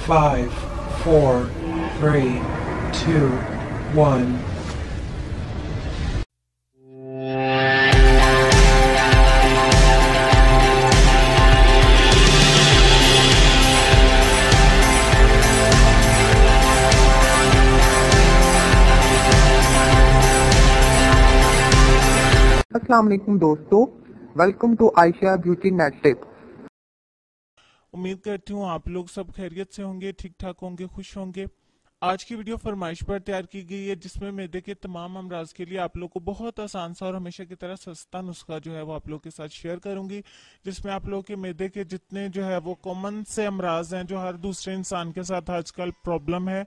5, 4, 3, 2, 1. अस्सलाम वालेकुम दोस्तों, welcome to Ayesha beauty net tip. उम्मीद करती हूँ आप लोग सब खैरियत से होंगे, ठीक ठाक होंगे, खुश होंगे। आज की वीडियो फरमाइश पर तैयार की गई है, जिसमें मैदे के तमाम अमराज के लिए आप लोग को बहुत आसान सा और हमेशा की तरह सस्ता नुस्खा जो है वो आप लोग के साथ शेयर करूंगी, जिसमें आप लोग के मैदे के जितने जो है वो कॉमन से अमराज हैं जो हर दूसरे इंसान के साथ आजकल प्रॉब्लम है,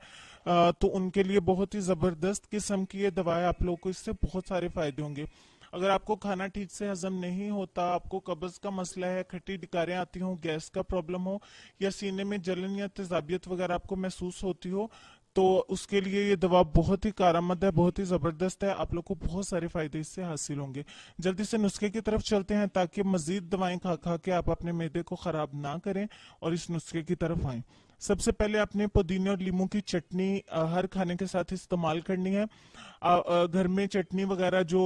तो उनके लिए बहुत ही जबरदस्त किस्म की ये दवाएं आप लोग को इससे बहुत सारे फायदे होंगे। अगर आपको खाना ठीक से हजम नहीं होता, आपको कब्ज का मसला है, खट्टी डकारें आती हो, गैस का प्रॉब्लम हो या सीने में जलन या तेजाबियत वगैरह आपको महसूस होती हो, तो उसके लिए ये दवा बहुत ही कारआमद है, बहुत ही जबरदस्त है। आप लोग को बहुत सारे फायदे इससे हासिल होंगे। जल्दी से नुस्खे की तरफ चलते हैं ताकि मजीद दवाएं खा खा के आप अपने मैदे को खराब ना करें और इस नुस्खे की तरफ आए। सबसे पहले आपने पुदीने और लीमू की चटनी हर खाने के साथ इस्तेमाल करनी है। घर में चटनी वगैरह जो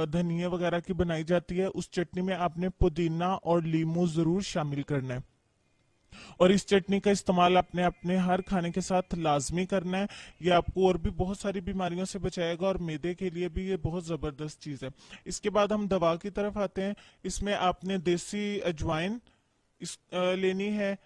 धनिया वगैरह की बनाई जाती है, उस चटनी में आपने पुदीना और लीमू जरूर शामिल करना है और इस चटनी का इस्तेमाल आपने अपने हर खाने के साथ लाजमी करना है। ये आपको और भी बहुत सारी बीमारियों से बचाएगा और मैदे के लिए भी ये बहुत जबरदस्त चीज है। इसके बाद हम दवा की तरफ आते हैं। इसमें आपने देसी अजवाइन लेनी है।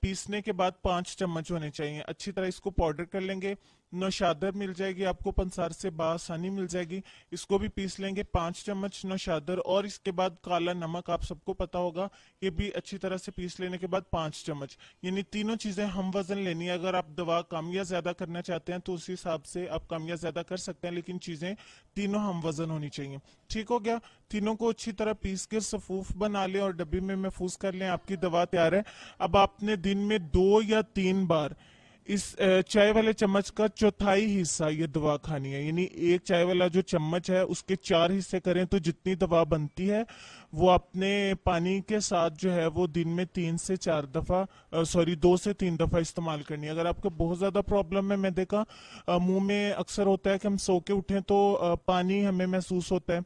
पीसने के बाद 5 चम्मच होने चाहिए। अच्छी तरह इसको पाउडर कर लेंगे। नौशादर मिल जाएगी आपको, पंसार से बासानी मिल जाएगी, इसको भी पीस लेंगे 5 चम्मच नौशादर। और इसके बाद काला नमक आप सबको पता होगा, ये भी अच्छी तरह से पीस लेने के बाद 5 चम्मच, यानी तीनों चीजें हम वजन लेनी है। अगर आप दवा कम या ज्यादा करना चाहते हैं तो उस हिसाब से आप कम या ज्यादा कर सकते हैं, लेकिन चीजें तीनों हम वजन होनी चाहिए। ठीक हो गया। तीनों को अच्छी तरह पीस के सफूफ बना लें और डब्बी में महफूज कर लें। आपकी दवा तैयार है। अब आपने दिन में 2 या 3 बार इस चाय वाले चम्मच का चौथाई हिस्सा ये दवा खानी है, यानी एक चाय वाला जो चम्मच है उसके 4 हिस्से करें तो जितनी दवा बनती है वो अपने पानी के साथ जो है वो दिन में 3 से 4 दफा, 2 से 3 दफा इस्तेमाल करनी है। अगर आपको बहुत ज्यादा प्रॉब्लम है मैदे का, मुंह में अक्सर होता है कि हम सो के उठें तो पानी हमें महसूस होता है,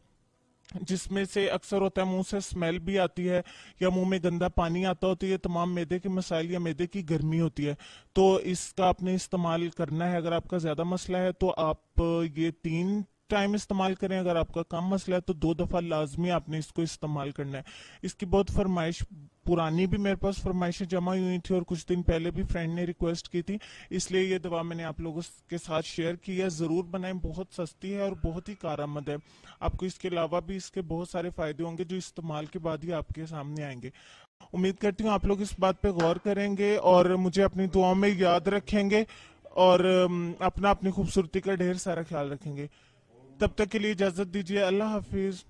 जिसमें से अक्सर होता है मुंह से स्मेल भी आती है या मुंह में गंदा पानी आता होता है, ये तमाम मैदे के मसाइल या मैदे की गर्मी होती है। तो इसका आपने इस्तेमाल करना है। अगर आपका ज्यादा मसला है तो आप ये 3 टाइम इस्तेमाल करें। अगर आपका कम मसला है तो 2 दफा लाजमी आपने इसको इस्तेमाल करना है। इसकी बहुत फरमाइश, पुरानी भी मेरे पास फरमाइशें जमा हुई थी और कुछ दिन पहले भी फ्रेंड ने रिक्वेस्ट की थी, इसलिए ये दवा मैंने आप लोगों के साथ शेयर की है। जरूर बनाएं, बहुत सस्ती है और बहुत ही कारआमद है। आपको इसके अलावा भी इसके बहुत सारे फायदे होंगे जो इस्तेमाल के बाद ही आपके सामने आएंगे। उम्मीद करती हूँ आप लोग इस बात पे गौर करेंगे और मुझे अपनी दुआओं में याद रखेंगे और अपनी खूबसूरती का ढेर सारा ख्याल रखेंगे। तब तक के लिए इजाजत दीजिए। अल्लाह हाफिज।